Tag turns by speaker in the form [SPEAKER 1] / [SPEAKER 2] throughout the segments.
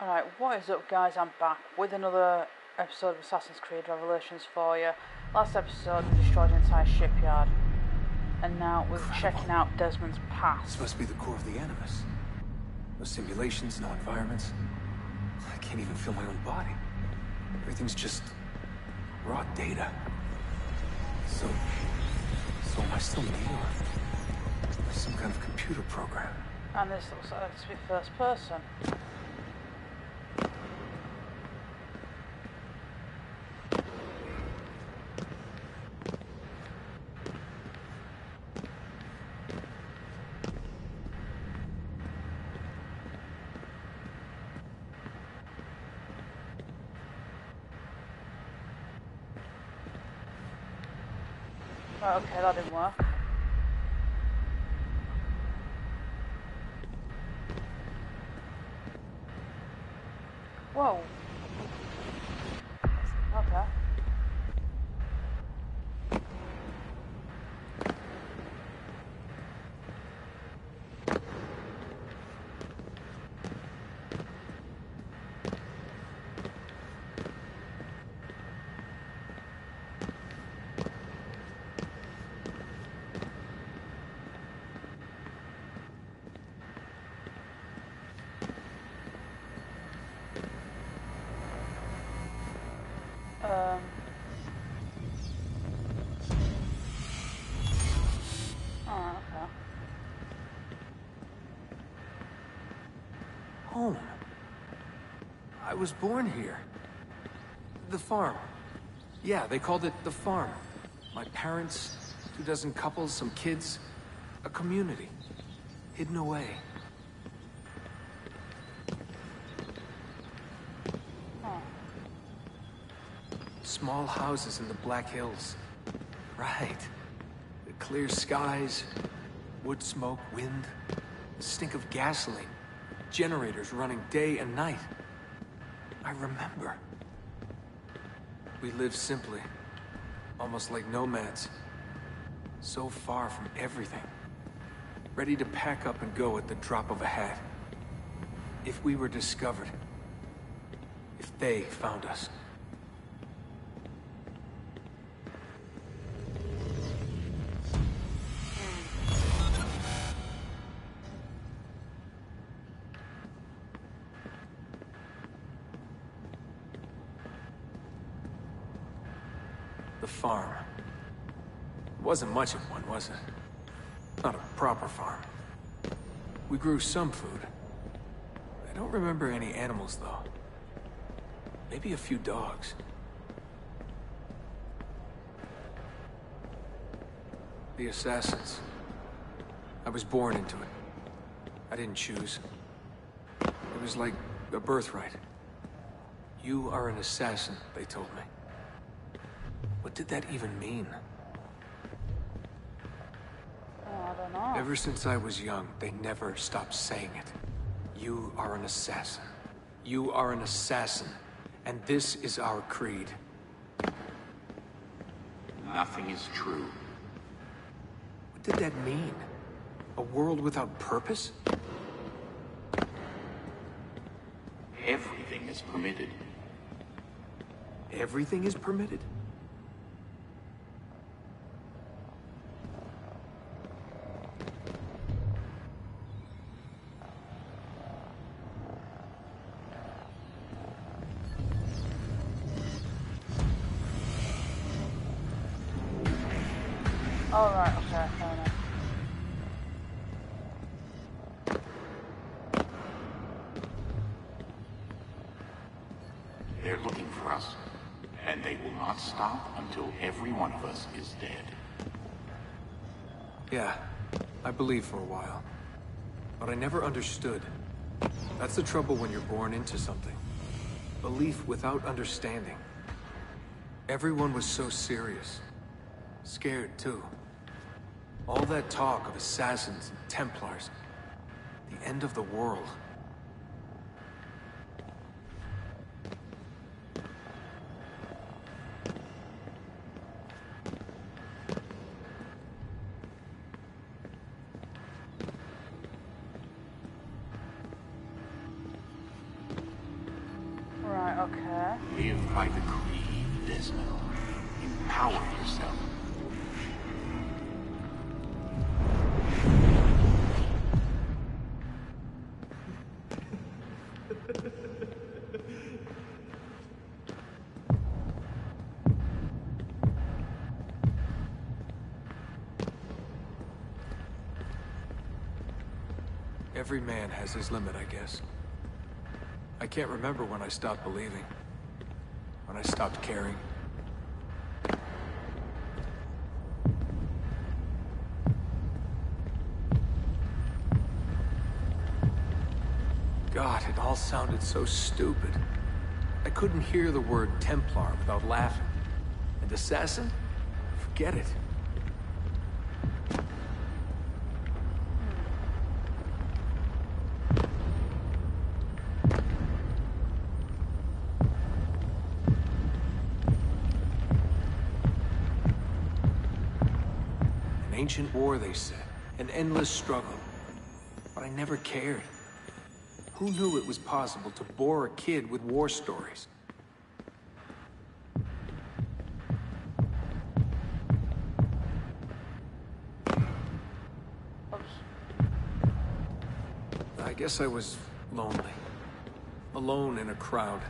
[SPEAKER 1] Alright, what is up guys, I'm back with another episode of Assassin's Creed Revelations for you. Last episode we destroyed an entire shipyard, and now we're checking out Desmond's past.
[SPEAKER 2] This must be the core of the Animus. No simulations, no environments. I can't even feel my own body. Everything's just raw data. So am I still me, or some kind of computer program?
[SPEAKER 1] And this looks like it's to be first person. Right, okay, that didn't work. Whoa. Okay. Oh, okay.
[SPEAKER 2] Home. I was born here. The farm. Yeah, they called it the farm. My parents, 24 couples, some kids, a community. Hidden away.
[SPEAKER 1] Oh.
[SPEAKER 2] Small houses in the Black Hills. Right. The clear skies, wood smoke, wind, the stink of gasoline, generators running day and night. I remember. We lived simply, almost like nomads. So far from everything. Ready to pack up and go at the drop of a hat. If we were discovered. If they found us. The farm. Wasn't much of one, was it? Not a proper farm. We grew some food. I don't remember any animals, though. Maybe a few dogs. The assassins. I was born into it. I didn't choose. It was like a birthright. You are an assassin, they told me. What did that even mean?
[SPEAKER 1] Oh, I don't know.
[SPEAKER 2] Ever since I was young, they never stopped saying it. You are an assassin. You are an assassin. And this is our creed.
[SPEAKER 3] Nothing is true.
[SPEAKER 2] What did that mean? A world without purpose?
[SPEAKER 3] Everything is permitted.
[SPEAKER 2] Everything is permitted?
[SPEAKER 1] Oh, right, okay, fair enough.
[SPEAKER 3] They're looking for us, and they will not stop until every one of us is dead.
[SPEAKER 2] Yeah, I believed for a while. But I never understood. That's the trouble when you're born into something. Belief without understanding. Everyone was so serious. Scared, too. All that talk of assassins and Templars. The end of the world.
[SPEAKER 1] Okay.
[SPEAKER 3] Live by the creed, Desmond. Empower yourself.
[SPEAKER 2] Every man has his limit, I guess. I can't remember when I stopped believing. When I stopped caring. God, it all sounded so stupid. I couldn't hear the word Templar without laughing. And assassin? Forget it. An ancient war, they said. An endless struggle. But I never cared. Who knew it was possible to bore a kid with war stories? I guess I was lonely. Alone in a crowd.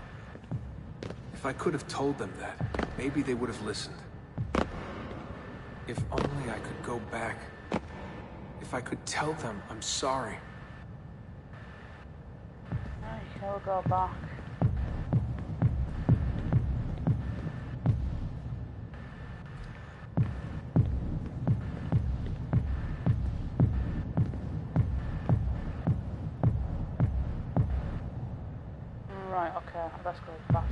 [SPEAKER 2] If I could have told them that, maybe they would have listened. If only I could go back. If I could tell them I'm sorry.
[SPEAKER 1] You can all go back. Right, okay, let's go back.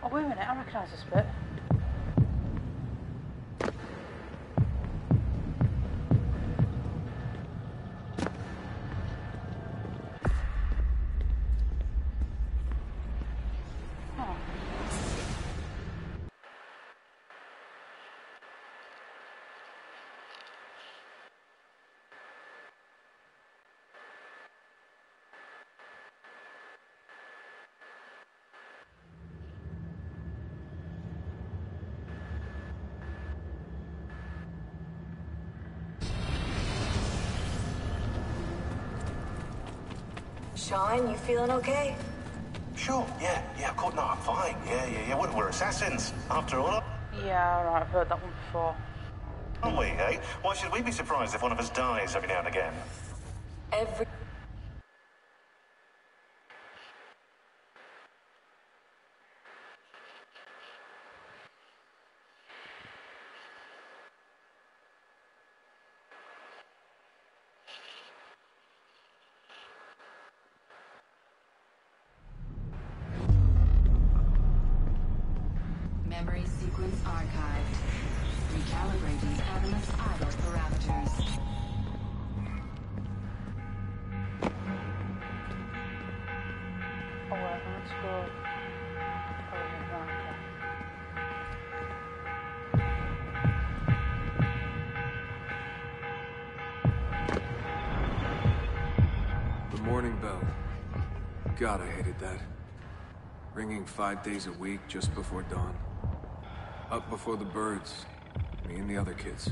[SPEAKER 1] Oh, wait a minute, I recognise this bit. Oh.
[SPEAKER 4] Sean, you feeling okay?
[SPEAKER 5] Sure, yeah, of course, no, I'm fine. Yeah, we're assassins, after all,
[SPEAKER 1] Yeah, alright, I've heard that one before.
[SPEAKER 5] aren't we, eh? Why should we be surprised if one of us dies every now and again?
[SPEAKER 4] Every...
[SPEAKER 6] Memory sequence archived. Recalibrating Adamus idle parameters.
[SPEAKER 1] Oh, wait, let's go. Oh, yeah, right, okay.
[SPEAKER 2] The morning bell. God, I hated that. Ringing 5 days a week just before dawn. Up before the birds. Me and the other kids.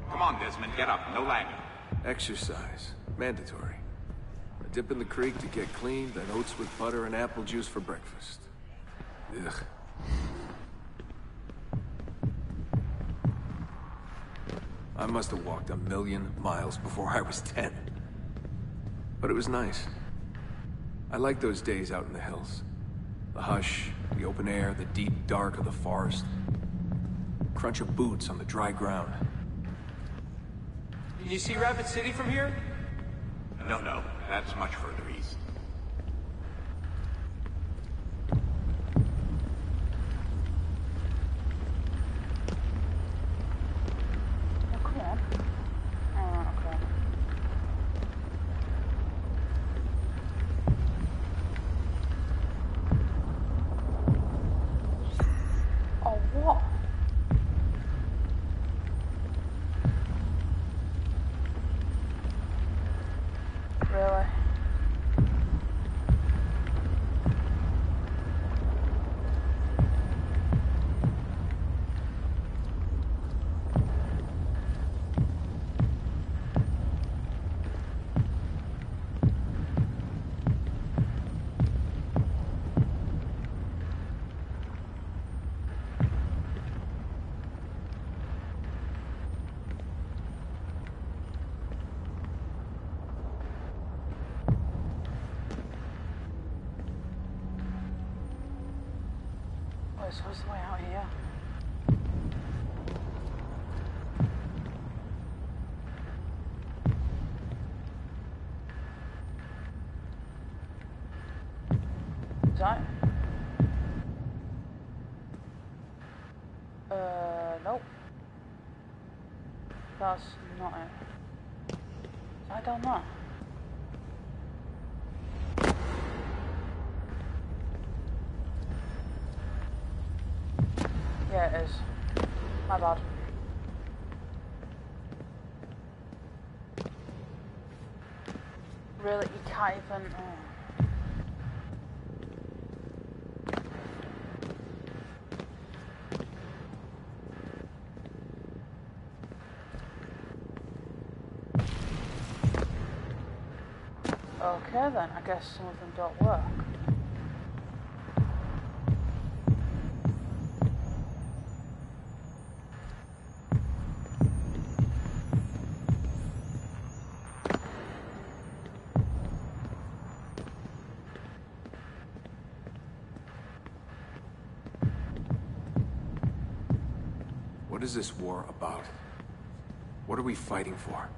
[SPEAKER 3] Come on, Desmond, get up. No lagging.
[SPEAKER 2] Exercise. Mandatory. A dip in the creek to get clean, then oats with butter and apple juice for breakfast. Ugh. I must have walked 1,000,000 miles before I was 10. But it was nice. I liked those days out in the hills. The hush, the open air, the deep dark of the forest. Crunch of boots on the dry ground.
[SPEAKER 7] Can you see Rapid City from here?
[SPEAKER 3] No, that's much further east.
[SPEAKER 1] Oh, come on. Alright, okay. Oh, what? So what's the way out here? Is that it? Nope. That's not it. I don't know. Yeah, it is. My bad. Really, you can't even... Okay then, I guess some of them don't work.
[SPEAKER 2] What is this war about? What are we fighting for?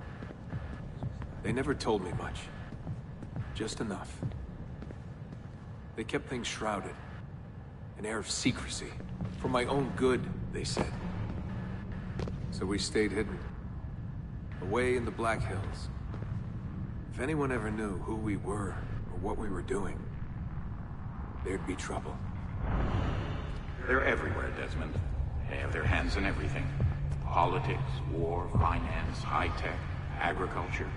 [SPEAKER 2] They never told me much. Just enough. They kept things shrouded. An air of secrecy. For my own good, they said. So we stayed hidden. Away in the Black Hills. If anyone ever knew who we were, or what we were doing, there'd be trouble.
[SPEAKER 3] They're everywhere, Desmond. They have their hands in everything. Politics, war, finance, high-tech, agriculture.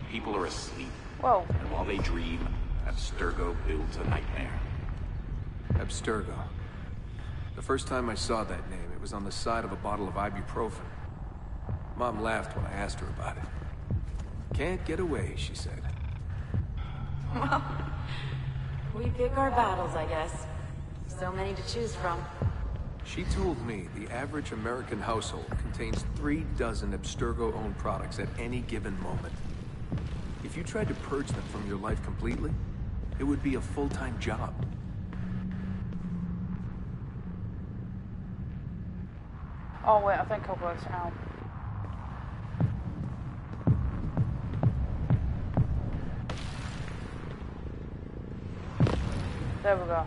[SPEAKER 3] People are asleep.
[SPEAKER 1] Whoa.
[SPEAKER 3] And while they dream, Abstergo builds a nightmare.
[SPEAKER 2] Abstergo. The first time I saw that name, it was on the side of a bottle of ibuprofen. Mom laughed when I asked her about it. Can't get away, she said.
[SPEAKER 4] Well, we pick our battles, I guess. So many to choose from.
[SPEAKER 2] She told me the average American household contains 3 dozen Abstergo-owned products at any given moment. If you tried to purge them from your life completely, it would be a full-time job.
[SPEAKER 1] Oh wait, I think I've worked it out. There we go.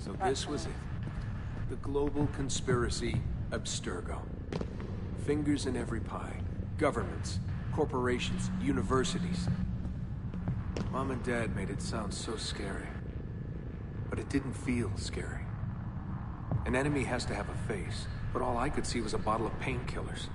[SPEAKER 2] So this was it. The global conspiracy, Abstergo. Fingers in every pie. Governments, corporations, universities. Mom and Dad made it sound so scary. But it didn't feel scary. An enemy has to have a face, but all I could see was a bottle of painkillers.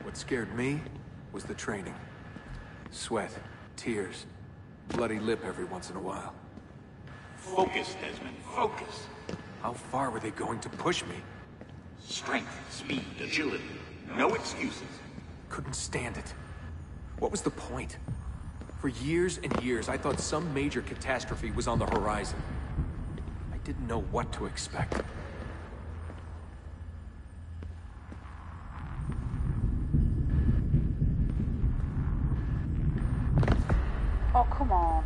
[SPEAKER 2] What scared me was the training. Sweat, tears, bloody lip every once in a while.
[SPEAKER 3] Focus, Desmond, focus.
[SPEAKER 2] How far were they going to push me?
[SPEAKER 3] Strength, speed, agility. No excuses.
[SPEAKER 2] Couldn't stand it. What was the point? For years and years, I thought some major catastrophe was on the horizon. I didn't know what to expect.
[SPEAKER 1] Oh, come on.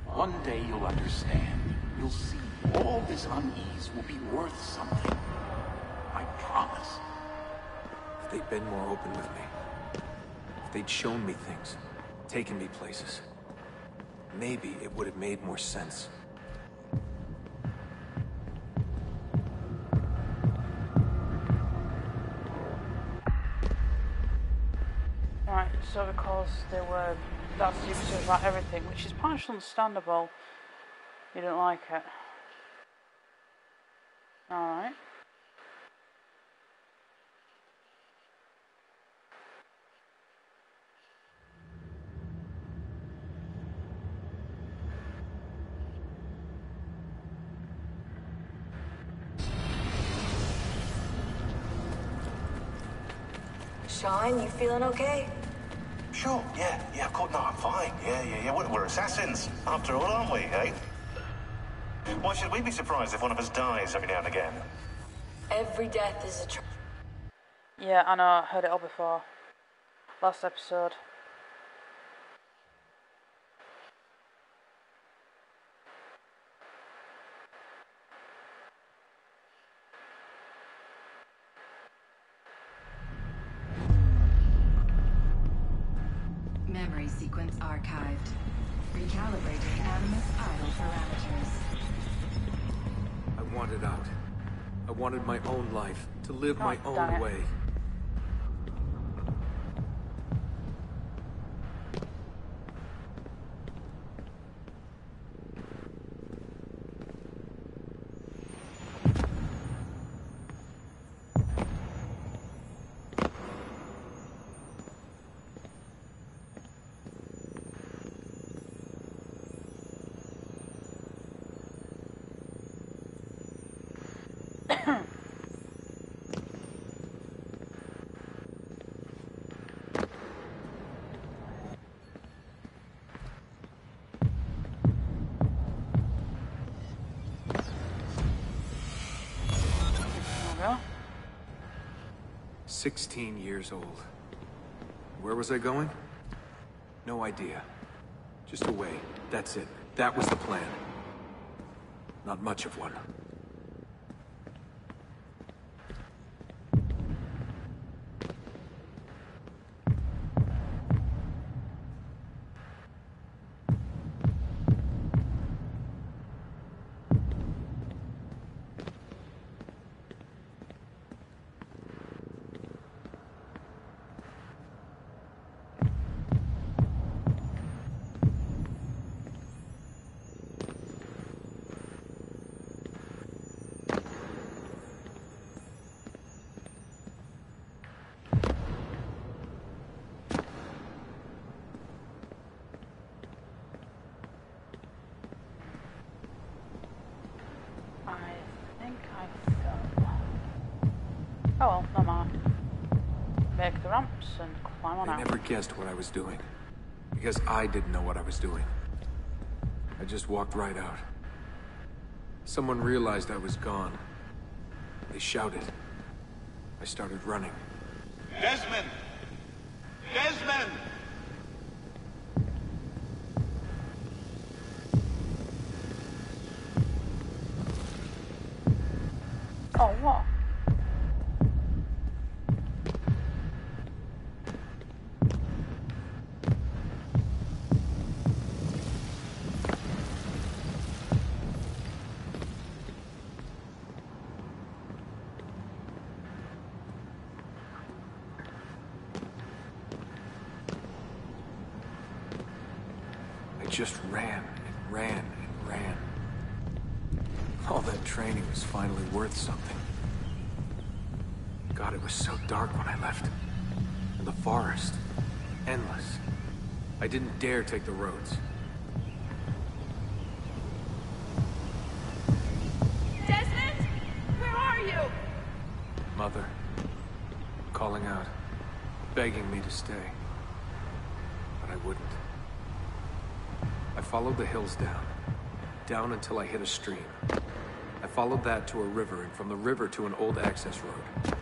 [SPEAKER 3] One day you'll understand. You'll see all this unease will be worth something. I promise.
[SPEAKER 2] If they'd been more open with me, if they'd shown me things, taken me places, maybe it would have made more sense.
[SPEAKER 1] Right, so because they were that secretive about everything, which is partially understandable, you didn't like it. Alright.
[SPEAKER 4] Sean, you feeling okay?
[SPEAKER 5] Sure, yeah, of course, no, I'm fine. Yeah, we're assassins, after all, aren't we, eh? Why should we be surprised if one of us dies every now and again?
[SPEAKER 4] Every death is a
[SPEAKER 1] Yeah, I know, I heard it all before. Last episode.
[SPEAKER 6] Memory sequence archived. Recalibrating Animus idle parameters.
[SPEAKER 2] I wanted out. I wanted my own life, to live my
[SPEAKER 1] damn
[SPEAKER 2] own
[SPEAKER 1] it.
[SPEAKER 2] way.
[SPEAKER 1] There we go.
[SPEAKER 2] 16 years old. Where was I going? No idea. Just away. That's it. That was the plan. Not much of one.
[SPEAKER 1] Oh well, no mind. Make the ramps and climb on
[SPEAKER 2] I
[SPEAKER 1] out.
[SPEAKER 2] never guessed what I was doing. Because I didn't know what I was doing. I just walked right out. Someone realized I was gone. They shouted. I started running.
[SPEAKER 3] Desmond! Desmond!
[SPEAKER 1] Oh, what?
[SPEAKER 2] I just ran and ran and ran. All that training was finally worth something. God, it was so dark when I left. And the forest. Endless. I didn't dare take the roads. Mother, calling out, begging me to stay. But I wouldn't. I followed the hills down until I hit a stream. I followed that to a river, and from the river to an old access road.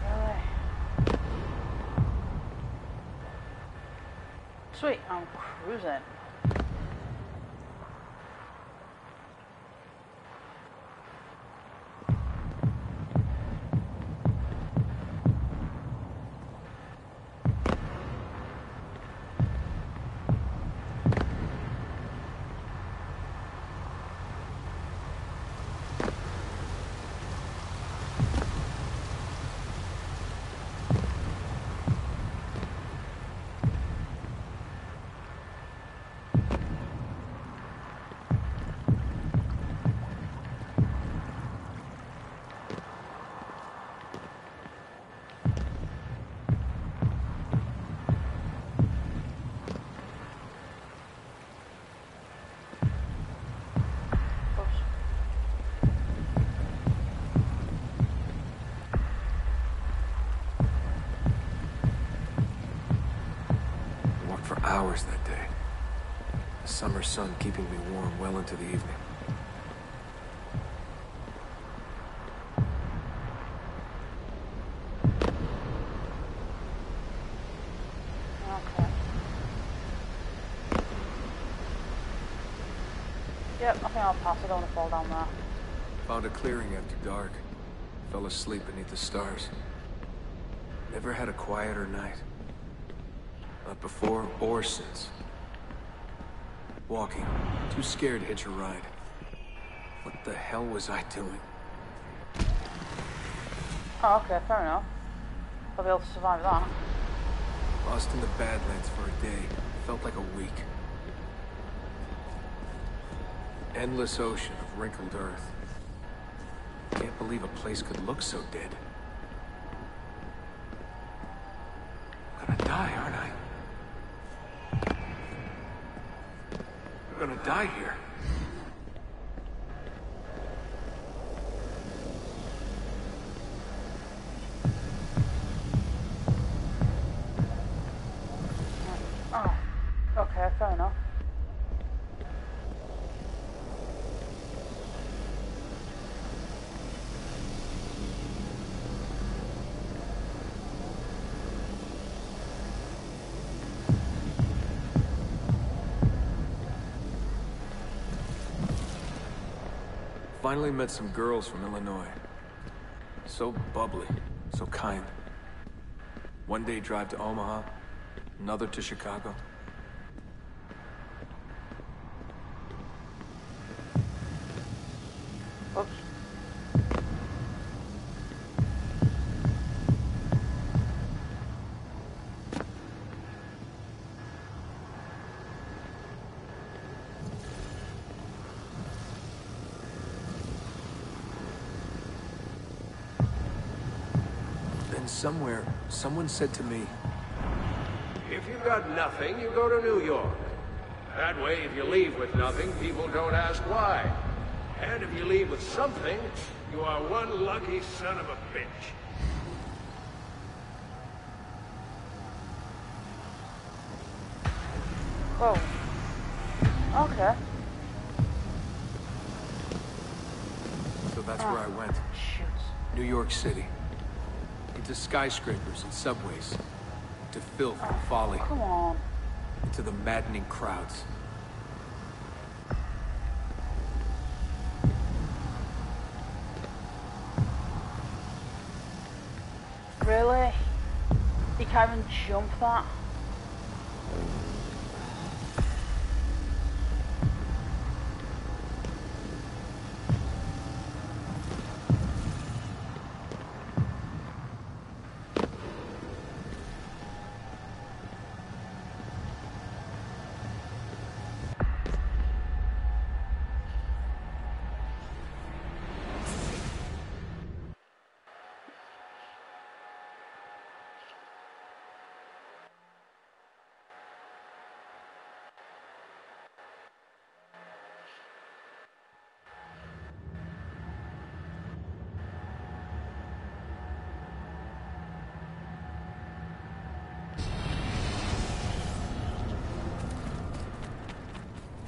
[SPEAKER 1] Really? Sweet, I'm cruising.
[SPEAKER 2] Hours that day. The summer sun keeping me warm well into the evening.
[SPEAKER 1] Okay. Yep, I think I'll pass. I don't want to fall down there.
[SPEAKER 2] Found a clearing after dark. Fell asleep beneath the stars. Never had a quieter night. Not before or since. Walking, too scared to hitch a ride. What the hell was I doing?
[SPEAKER 1] Oh, okay, fair enough. I'll be able to survive that.
[SPEAKER 2] Lost in the Badlands for a day. Felt like a week. Endless ocean of wrinkled earth. Can't believe a place could look so dead. I'm gonna die, aren't I? I'm gonna die here.
[SPEAKER 1] Oh, okay, fair enough.
[SPEAKER 2] Finally met some girls from Illinois. So bubbly, so kind. One day drive to Omaha, another to Chicago.
[SPEAKER 1] Oops.
[SPEAKER 2] Somewhere, someone said to me,
[SPEAKER 7] if you got nothing, you go to New York. That way, if you leave with nothing, people don't ask why. And if you leave with something, you are one lucky son of a bitch.
[SPEAKER 1] Whoa. Okay.
[SPEAKER 2] So that's where I went.
[SPEAKER 1] Shoot.
[SPEAKER 2] New York City. Into skyscrapers and subways. To filth and folly.
[SPEAKER 1] Come on.
[SPEAKER 2] Into the maddening crowds.
[SPEAKER 1] Really? You can't even jump that?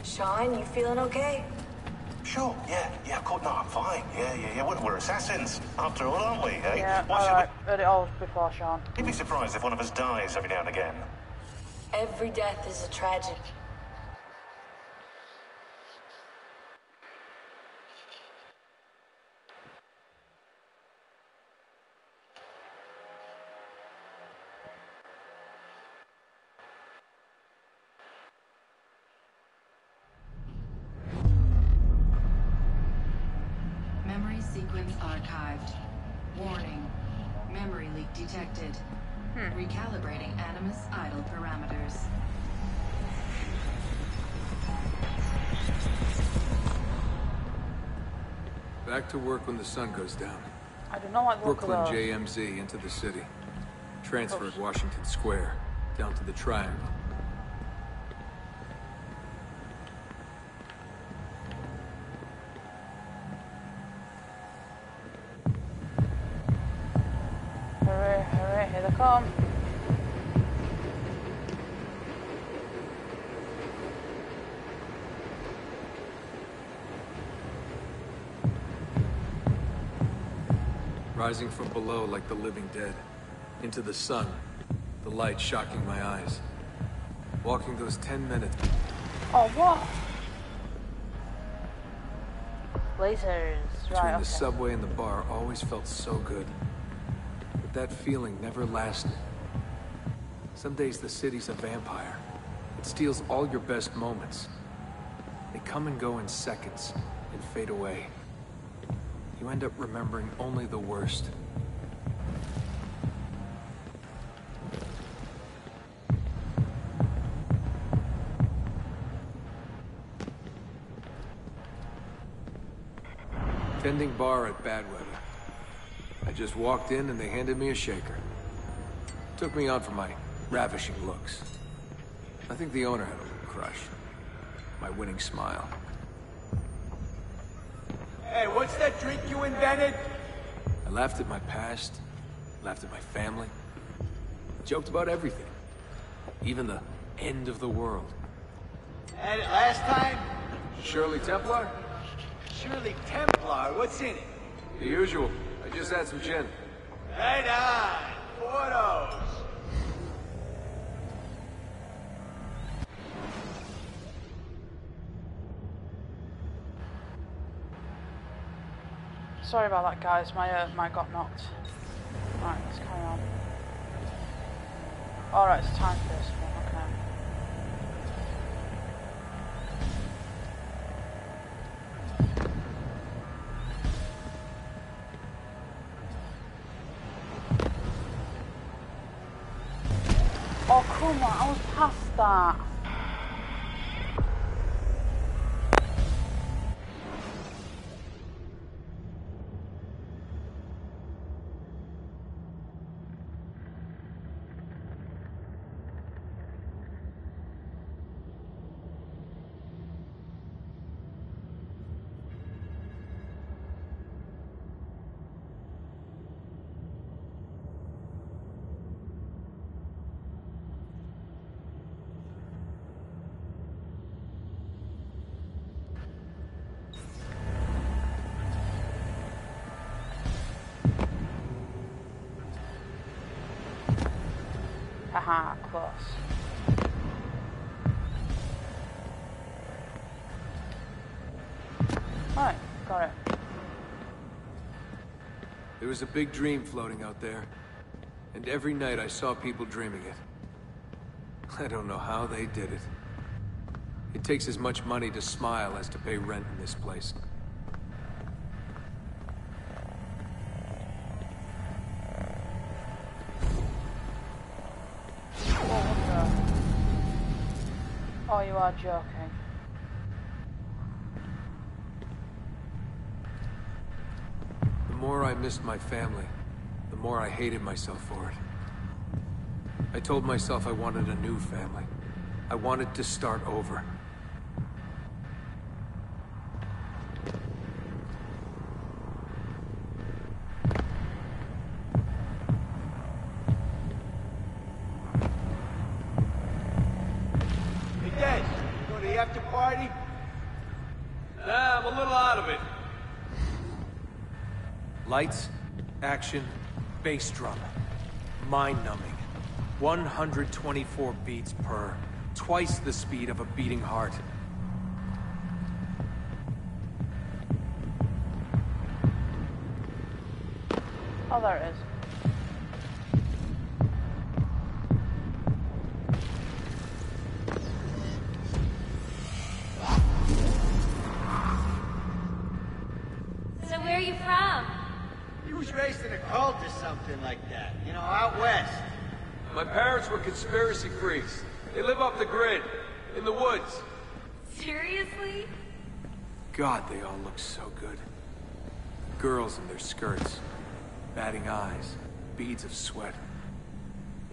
[SPEAKER 4] Sean, you feeling okay?
[SPEAKER 5] Sure, yeah, of course, no, I'm fine. Yeah, we're assassins, after all, aren't we, eh?
[SPEAKER 1] Yeah,
[SPEAKER 5] Why should
[SPEAKER 1] alright. Heard it all before, Sean.
[SPEAKER 5] You'd be surprised if one of us dies every now and again.
[SPEAKER 4] Every death is a tragedy.
[SPEAKER 6] Memory sequence archived. Warning. Memory leak detected. Recalibrating Animus idle parameters.
[SPEAKER 2] Back to work when the sun goes down.
[SPEAKER 1] I do not like the look of
[SPEAKER 2] Brooklyn
[SPEAKER 1] those.
[SPEAKER 2] JMZ into the city. Transferred Washington Square down to the Triangle.
[SPEAKER 1] Hurry, here they come.
[SPEAKER 2] Rising from below like the living dead. Into the sun. The light shocking my eyes. Walking those 10 minutes.
[SPEAKER 1] Oh, what? Lasers.
[SPEAKER 2] Between
[SPEAKER 1] Right,
[SPEAKER 2] the
[SPEAKER 1] okay.
[SPEAKER 2] subway and the bar always felt so good. But that feeling never lasted. Some days the city's a vampire. It steals all your best moments. They come and go in seconds and fade away. You end up remembering only the worst. Tending bar at Badweather. I just walked in and they handed me a shaker. Took me on for my ravishing looks. I think the owner had a little crush. My winning smile.
[SPEAKER 8] Hey, what's that drink you invented?
[SPEAKER 2] I laughed at my past, laughed at my family, joked about everything. Even the end of the world.
[SPEAKER 8] Had it last time?
[SPEAKER 2] Shirley Templar?
[SPEAKER 8] Shirley Templar, what's in it?
[SPEAKER 2] The usual. I just had some gin.
[SPEAKER 8] Right on. Photos.
[SPEAKER 1] Sorry about that, guys. My mic got knocked. Right, let's carry on. Alright, it's time for this one, okay. Oh, come on, I was past that. Haha, close. Right, got it.
[SPEAKER 2] There was a big dream floating out there. And every night I saw people dreaming it. I don't know how they did it. It takes as much money to smile as to pay rent in this place.
[SPEAKER 1] Oh, you are joking.
[SPEAKER 2] The more I missed my family, the more I hated myself for it. I told myself I wanted a new family. I wanted to start over.
[SPEAKER 8] Hey, Dad, you go to the after party?
[SPEAKER 7] Nah, I'm a little out of it.
[SPEAKER 2] Lights, action, bass drum. Mind-numbing. 124 beats per. Twice the speed of a beating heart.
[SPEAKER 1] Oh, there it is.
[SPEAKER 4] So where are you from?
[SPEAKER 8] He was raised in a cult or something like that. You know, out west.
[SPEAKER 7] My parents were conspiracy freaks. They live off the grid, in the woods.
[SPEAKER 4] Seriously?
[SPEAKER 2] God, they all look so good. Girls in their skirts, batting eyes, beads of sweat.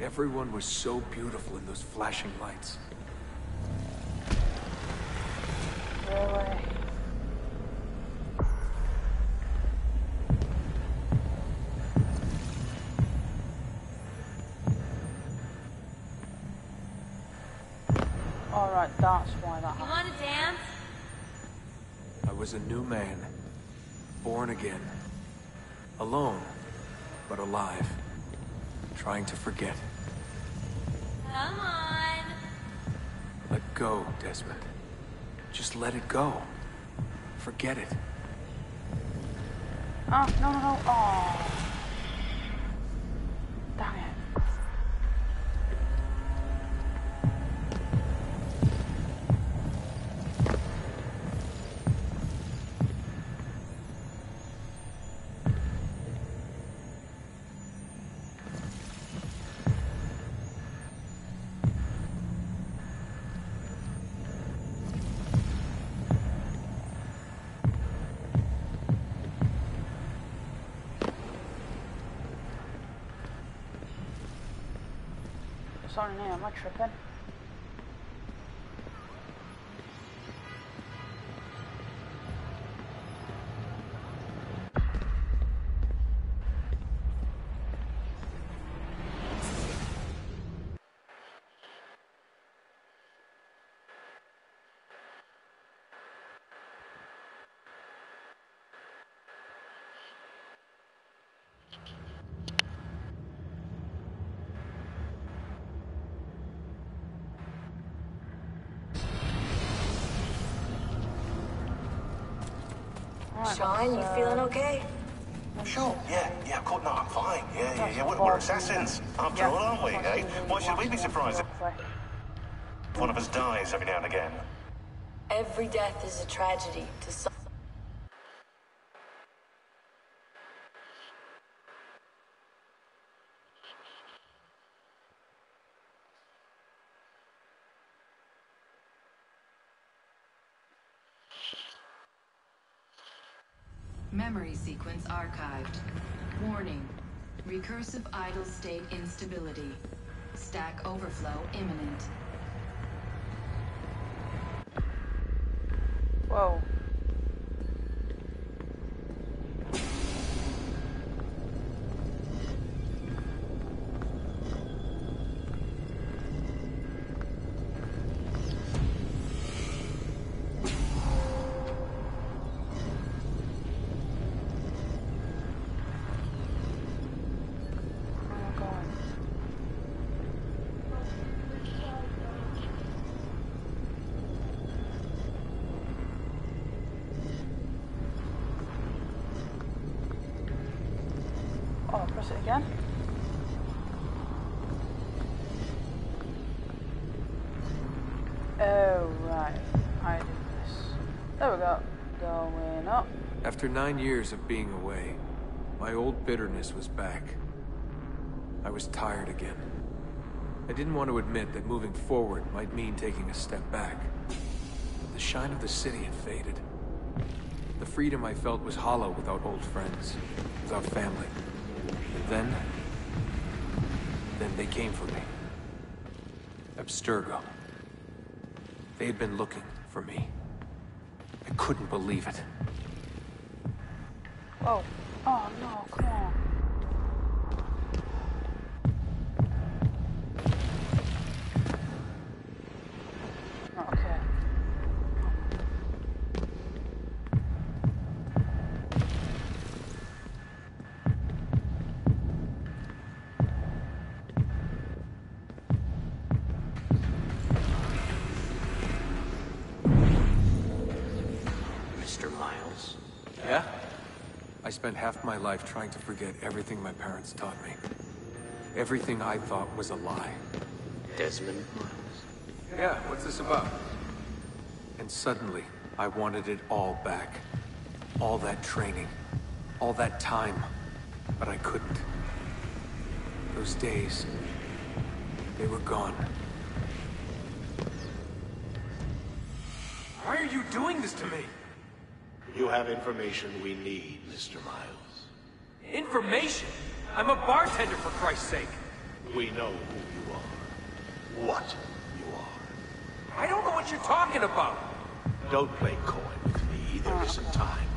[SPEAKER 2] Everyone was so beautiful in those flashing lights.
[SPEAKER 1] Really? Alright, that's why that
[SPEAKER 4] You
[SPEAKER 1] happened.
[SPEAKER 4] want to dance?
[SPEAKER 2] I was a new man, born again. Alone, but alive. Trying to forget.
[SPEAKER 4] Come on.
[SPEAKER 2] Let go, Desmond. Just let it go. Forget it.
[SPEAKER 1] Oh, no, no, no. Oh. Damn it. Sorry, now, am I tripping?
[SPEAKER 4] Sean, you feeling okay?
[SPEAKER 5] Sure, yeah, of course, no, I'm fine. Yeah, we're assassins. After all, aren't we, eh? Why should we be surprised if one of us dies every now and again?
[SPEAKER 4] Every death is a tragedy to some.
[SPEAKER 6] Memory sequence archived. Warning. Recursive idle state instability. Stack overflow imminent.
[SPEAKER 1] Whoa. Oh, press it again. Oh, right. I did this. There we go. Going up.
[SPEAKER 2] After 9 years of being away, my old bitterness was back. I was tired again. I didn't want to admit that moving forward might mean taking a step back. The shine of the city had faded. The freedom I felt was hollow without old friends, without family. Then they came for me. Abstergo. They had been looking for me. I couldn't believe it.
[SPEAKER 1] Oh. Oh, no, come on. Okay.
[SPEAKER 2] I spent half my life trying to forget everything my parents taught me. Everything I thought was a lie.
[SPEAKER 9] Desmond?
[SPEAKER 2] Yeah, what's this about? And suddenly, I wanted it all back. All that training. All that time. But I couldn't. Those days, they were gone. Why are you doing this to me?
[SPEAKER 7] You have information we need, Mr. Miles.
[SPEAKER 2] Information? I'm a bartender, for Christ's sake.
[SPEAKER 7] We know who you are. What you are.
[SPEAKER 2] I don't know what you're talking about.
[SPEAKER 7] Don't play coy with me. There isn't time.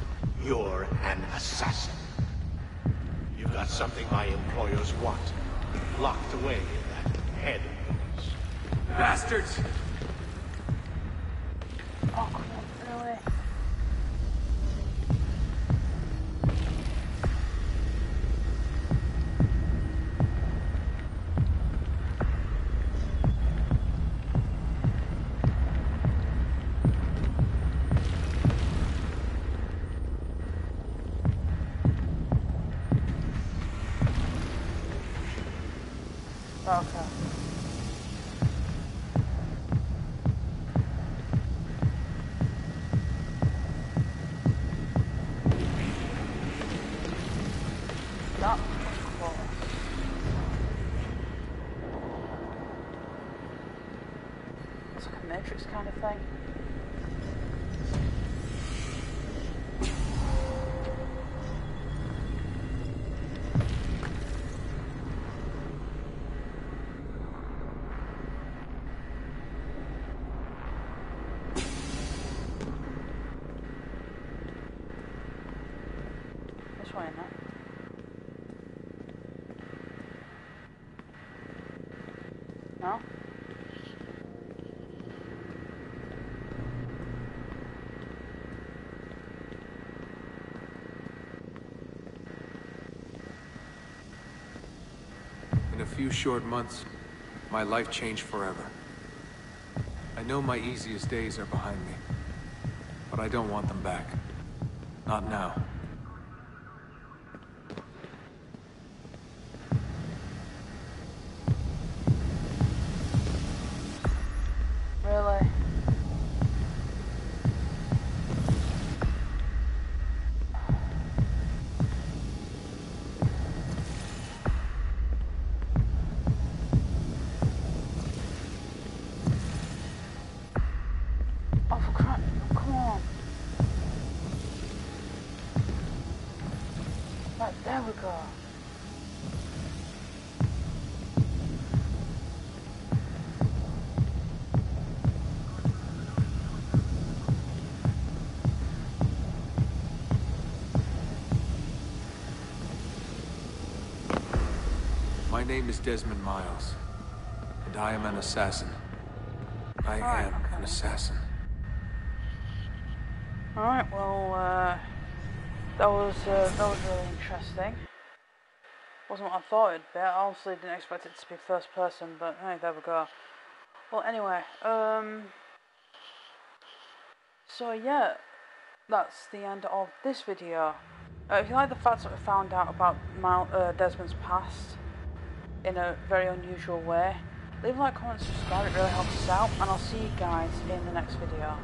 [SPEAKER 7] You're an assassin. You've got something my employers want. Locked away in that head of yours.
[SPEAKER 2] Bastards!
[SPEAKER 1] Oh, come on, really? Okay. That was close. It's like a Matrix kind of thing. This way, isn't it? No?
[SPEAKER 2] In a few short months, my life changed forever. I know my easiest days are behind me, but I don't want them back. Not now.
[SPEAKER 1] Really? Oh, for crap. Come on. Right, there we go.
[SPEAKER 2] My name is Desmond Miles, and I am an assassin. I am an assassin.
[SPEAKER 1] Alright, well, that was really interesting. Wasn't what I thought it'd be. I honestly didn't expect it to be first person, but hey, there we go. Well, anyway, so yeah, that's the end of this video. If you like the facts that we found out about Desmond's past in a very unusual way, leave a like, comment, subscribe, it really helps us out, and I'll see you guys in the next video.